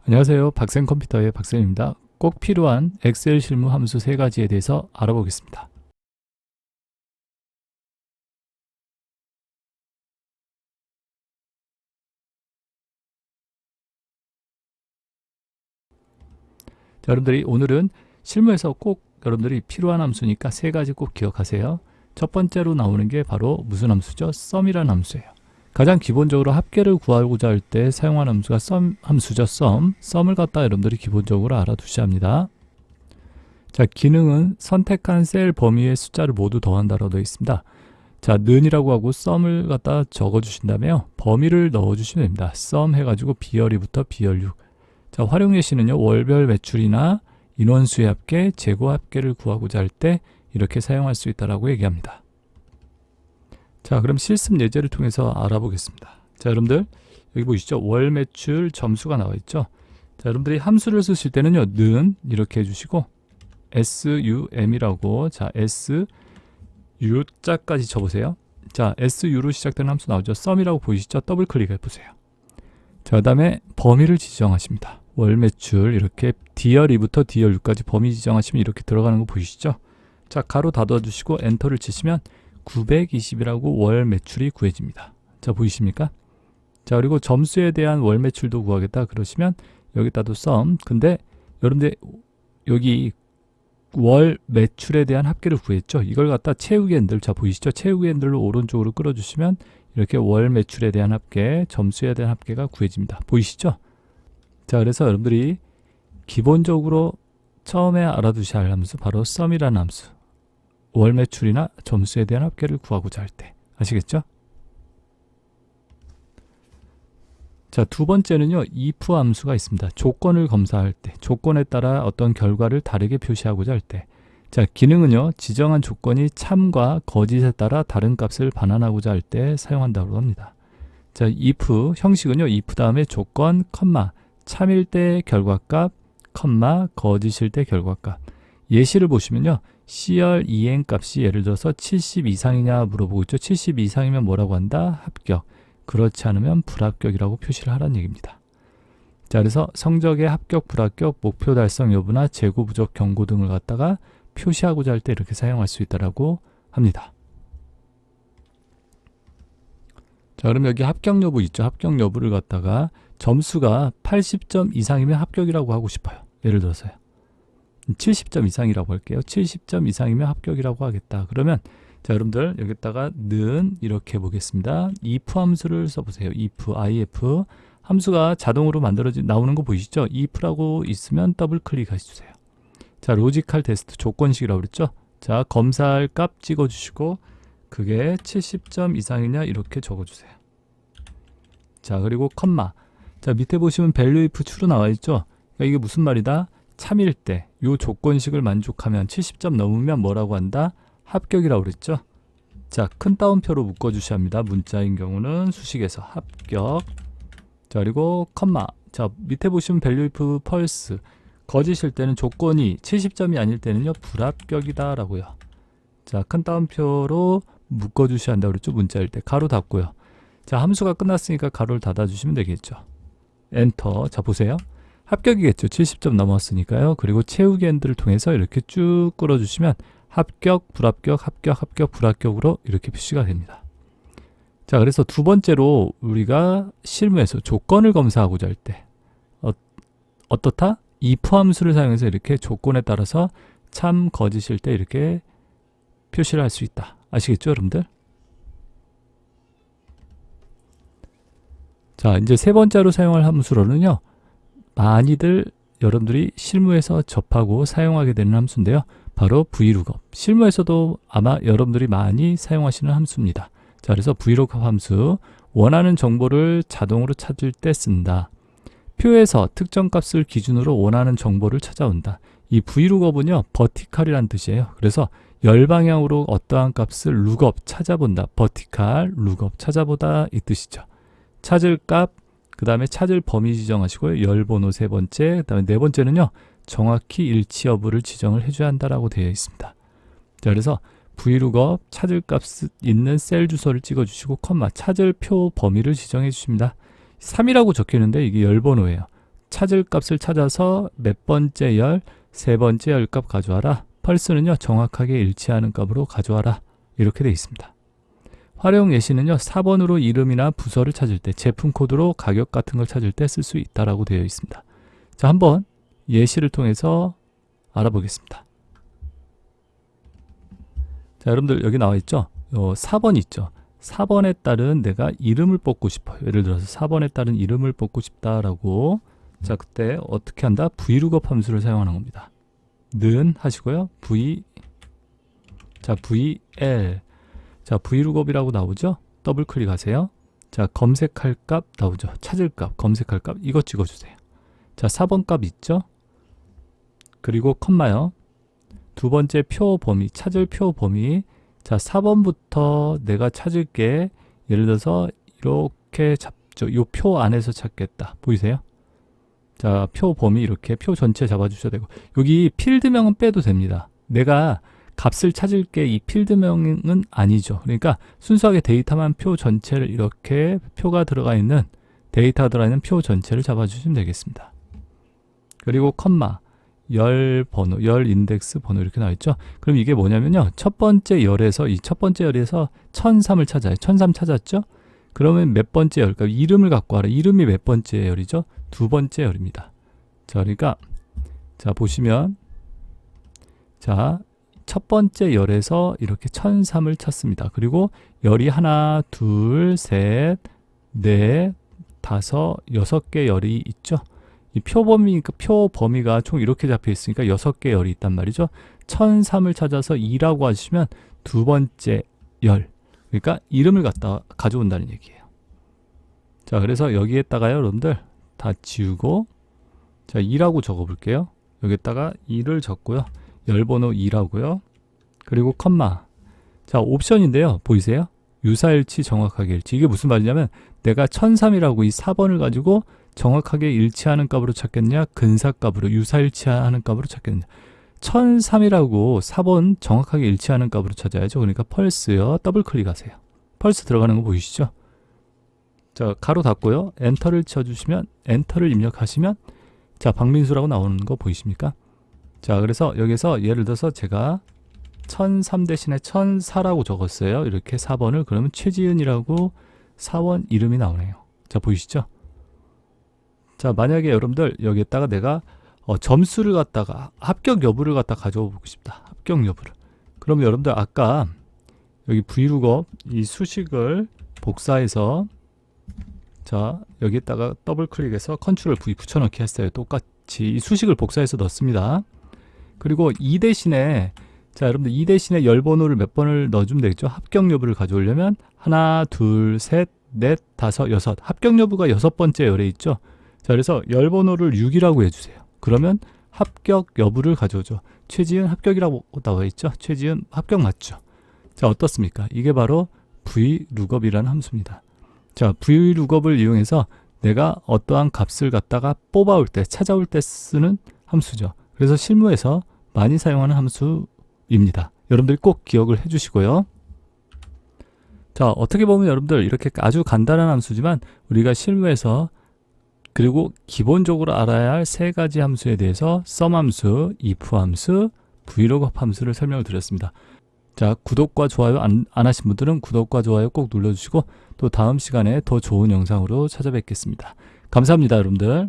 안녕하세요. 박쌤컴퓨터의 박쌤입니다. 꼭 필요한 엑셀 실무 함수 3가지에 대해서 알아보겠습니다. 자, 여러분들이 오늘은 실무에서 꼭 여러분들이 필요한 함수니까 3가지 꼭 기억하세요. 첫 번째로 나오는 게 바로 무슨 함수죠? sum이라는 함수예요. 가장 기본적으로 합계를 구하고자 할 때 사용하는 함수가 sum 함수죠. sum을 갖다 여러분들이 기본적으로 알아두셔야 합니다. 자, 기능은 선택한 셀 범위의 숫자를 모두 더한다라고 되어 있습니다. 자, 는이라고 하고 sum을 갖다 적어주신 다음에요. 범위를 넣어주시면 됩니다. sum 해가지고 B열이부터 B열6. 자, 활용 예시는요. 월별 매출이나 인원수의 합계, 재고 합계를 구하고자 할 때 이렇게 사용할 수 있다라고 얘기합니다. 자, 그럼 실습 예제를 통해서 알아보겠습니다. 자, 여러분들 여기 보이시죠? 월 매출 점수가 나와 있죠? 자, 여러분들이 함수를 쓰실 때는요. 는 이렇게 해주시고 sum이라고 자 su자까지 쳐보세요. 자, su로 시작되는 함수 나오죠. sum이라고 보이시죠? 더블 클릭해 보세요. 자, 그 다음에 범위를 지정하십니다. 월 매출 이렇게 D열2부터 D열6까지 범위 지정하시면 이렇게 들어가는 거 보이시죠? 자, 가로 닫아주시고 엔터를 치시면 920이라고 월 매출이 구해집니다. 자, 보이십니까? 자, 그리고 점수에 대한 월 매출도 구하겠다 그러시면 여기다도 sum. 근데 여러분들 여기 월 매출에 대한 합계를 구했죠. 이걸 갖다 채우기 핸들, 자 보이시죠? 채우기 핸들로 오른쪽으로 끌어주시면 이렇게 월 매출에 대한 합계, 점수에 대한 합계가 구해집니다. 보이시죠? 자, 그래서 여러분들이 기본적으로 처음에 알아두셔야 할 함수 바로 sum이라는 함수. 월 매출이나 점수에 대한 합계를 구하고자 할 때. 아시겠죠? 자, 두 번째는요. if 함수가 있습니다. 조건을 검사할 때, 조건에 따라 어떤 결과를 다르게 표시하고자 할 때. 자, 기능은요. 지정한 조건이 참과 거짓에 따라 다른 값을 반환하고자 할 때 사용한다고 합니다. 자, if 형식은요. if 다음에 조건, 컴마, 참일 때 결과값, 컴마, 거짓일 때 결과값. 예시를 보시면요. C열 이행 값이 예를 들어서 70 이상이냐 물어보고 있죠. 70 이상이면 뭐라고 한다? 합격. 그렇지 않으면 불합격이라고 표시를 하라는 얘기입니다. 자, 그래서 성적의 합격, 불합격, 목표 달성 여부나 재고 부족 경고 등을 갖다가 표시하고자 할 때 이렇게 사용할 수 있다라고 합니다. 자, 그럼 여기 합격 여부 있죠. 합격 여부를 갖다가 점수가 80점 이상이면 합격이라고 하고 싶어요. 예를 들어서요. 70점 이상이라고 할게요. 70점 이상이면 합격이라고 하겠다. 그러면 자, 여러분들 여기다가 는 이렇게 해보겠습니다. if 함수를 써보세요. if 함수가 자동으로 나오는 거 보이시죠? if라고 있으면 더블 클릭해주세요. 자, 로지컬 테스트 조건식이라고 그랬죠? 자, 검사할 값 찍어주시고 그게 70점 이상이냐 이렇게 적어주세요. 자, 그리고 컴마. 자, 밑에 보시면 value if true로 나와 있죠? 그러니까 이게 무슨 말이다? 참일 때 이 조건식을 만족하면 70점 넘으면 뭐라고 한다? 합격이라고 그랬죠? 자, 큰 따옴표로 묶어주셔야 합니다. 문자인 경우는 수식에서 합격. 자, 그리고 컴마. 자, 밑에 보시면 value if false. 거짓일 때는 조건이 70점이 아닐 때는요, 불합격이다 라고요. 자, 큰 따옴표로 묶어주셔야 한다고 그랬죠? 문자일 때. 가로 닫고요. 자, 함수가 끝났으니까 가로를 닫아주시면 되겠죠. 엔터. 자, 보세요. 합격이겠죠. 70점 넘었으니까요. 그리고 채우기 핸들을 통해서 이렇게 쭉 끌어주시면 합격, 불합격, 합격, 합격, 불합격으로 이렇게 표시가 됩니다. 자, 그래서 두 번째로 우리가 실무에서 조건을 검사하고자 할 때 어떻다? if 함수를 사용해서 이렇게 조건에 따라서 참, 거짓일 때 이렇게 표시를 할 수 있다. 아시겠죠, 여러분들? 자, 이제 세 번째로 사용할 함수로는요. 많이들 여러분들이 실무에서 접하고 사용하게 되는 함수인데요. 바로 VLOOKUP. 실무에서도 아마 여러분들이 많이 사용하시는 함수입니다. 자, 그래서 VLOOKUP 함수, 원하는 정보를 자동으로 찾을 때 쓴다. 표에서 특정 값을 기준으로 원하는 정보를 찾아온다. 이 VLOOKUP은요, 버티컬이란 뜻이에요. 그래서 열방향으로 어떠한 값을 룩업 찾아본다. 버티컬, 룩업 찾아보다 이 뜻이죠. 찾을 값, 그 다음에 찾을 범위 지정하시고요. 열 번호 세 번째, 그 다음에 네 번째는요. 정확히 일치 여부를 지정을 해줘야 한다라고 되어 있습니다. 자, 그래서 VLOOKUP 찾을 값 있는 셀 주소를 찍어주시고 컴마 찾을 표 범위를 지정해 주십니다. 3이라고 적혀 있는데 이게 열 번호예요. 찾을 값을 찾아서 몇 번째 열, 세 번째 열 값 가져와라. 펄스는요, 정확하게 일치하는 값으로 가져와라. 이렇게 되어 있습니다. 활용 예시는요, 4번으로 이름이나 부서를 찾을 때, 제품 코드로 가격 같은 걸 찾을 때 쓸 수 있다라고 되어 있습니다. 자, 한번 예시를 통해서 알아보겠습니다. 자, 여러분들 여기 나와 있죠? 4번 있죠? 4번에 따른 내가 이름을 뽑고 싶어요. 예를 들어서 4번에 따른 이름을 뽑고 싶다라고. 자, 그때 어떻게 한다? vlookup 함수를 사용하는 겁니다. 는 하시고요. 자, vl. 자, vlookup이라고 나오죠? 더블 클릭하세요. 자, 검색할 값 나오죠? 찾을 값, 검색할 값. 이거 찍어주세요. 자, 4번 값 있죠? 그리고 컴마요. 두 번째 표 범위, 찾을 표 범위. 자, 4번부터 내가 찾을 게 예를 들어서 이렇게 잡죠. 이 표 안에서 찾겠다. 보이세요? 자, 표 범위 이렇게 표 전체 잡아주셔야 되고, 여기 필드명은 빼도 됩니다. 내가 값을 찾을 게 이 필드명은 아니죠. 그러니까 순수하게 데이터만 표 전체를 이렇게 표가 들어가 있는, 데이터가 들어가 있는 표 전체를 잡아주시면 되겠습니다. 그리고 컴마, 열 번호, 열 인덱스 번호 이렇게 나와 있죠. 그럼 이게 뭐냐면요, 첫 번째 열에서, 이 첫 번째 열에서 1003을 찾아요. 1003 찾았죠? 그러면 몇 번째 열, 그러니까 이름을 갖고 와라. 이름이 몇 번째 열이죠? 두 번째 열입니다. 자, 그러니까 자, 보시면 자, 첫 번째 열에서 이렇게 1003을 찾습니다. 그리고 열이 하나, 둘, 셋, 넷, 다섯, 여섯 개 열이 있죠. 이 표 범위가 총 이렇게 잡혀 있으니까 6개 열이 있단 말이죠. 1003을 찾아서 2라고 하시면 두 번째 열. 그러니까 이름을 가져온다는 얘기예요. 자, 그래서 여기에다가요, 여러분들 다 지우고, 자, 2라고 적어 볼게요. 여기에다가 2를 적고요. 열번호 2라고요. 그리고 컴마. 자, 옵션인데요. 보이세요? 유사일치, 정확하게 일치. 이게 무슨 말이냐면 내가 1003이라고 이 4번을 가지고 정확하게 일치하는 값으로 찾겠냐, 근사값으로, 유사일치하는 값으로 찾겠냐. 1003이라고 4번 정확하게 일치하는 값으로 찾아야죠. 그러니까 펄스요. 더블 클릭하세요. 펄스 들어가는 거 보이시죠? 자, 가로 닫고요. 엔터를 쳐주시면, 엔터를 입력하시면, 자, 박민수라고 나오는 거 보이십니까? 자, 그래서 여기서 예를 들어서 제가 1003 대신에 1004라고 적었어요. 이렇게 4번을. 그러면 최지은이라고 4번 이름이 나오네요. 자, 보이시죠? 자, 만약에 여러분들 여기에다가 내가 점수를 갖다가 합격 여부를 갖다 가져와 보고 싶다. 합격 여부를. 그럼 여러분들 아까 여기 vlookup 이 수식을 복사해서, 자, 여기에다가 더블 클릭해서 컨트롤 V 붙여넣기 했어요. 똑같이 이 수식을 복사해서 넣습니다. 그리고 이 대신에, 자, 여러분들 이 대신에 열 번호를 몇 번을 넣어주면 되겠죠. 합격 여부를 가져오려면 하나, 둘, 셋, 넷, 다섯, 여섯. 합격 여부가 6번째 열에 있죠. 자, 그래서 열 번호를 6이라고 해주세요. 그러면 합격 여부를 가져오죠. 최지은 합격이라고 나와 있죠. 최지은 합격 맞죠. 자, 어떻습니까? 이게 바로 vlookup이라는 함수입니다. 자, vlookup을 이용해서 내가 어떠한 값을 갖다가 뽑아올 때, 찾아올 때 쓰는 함수죠. 그래서 실무에서 많이 사용하는 함수입니다. 여러분들 꼭 기억을 해주시고요. 자, 어떻게 보면 여러분들 이렇게 아주 간단한 함수지만 우리가 실무에서, 그리고 기본적으로 알아야 할 세 가지 함수에 대해서 sum 함수, if 함수, vlookup 함수를 설명을 드렸습니다. 자, 구독과 좋아요 안 하신 분들은 구독과 좋아요 꼭 눌러주시고, 또 다음 시간에 더 좋은 영상으로 찾아뵙겠습니다. 감사합니다, 여러분들.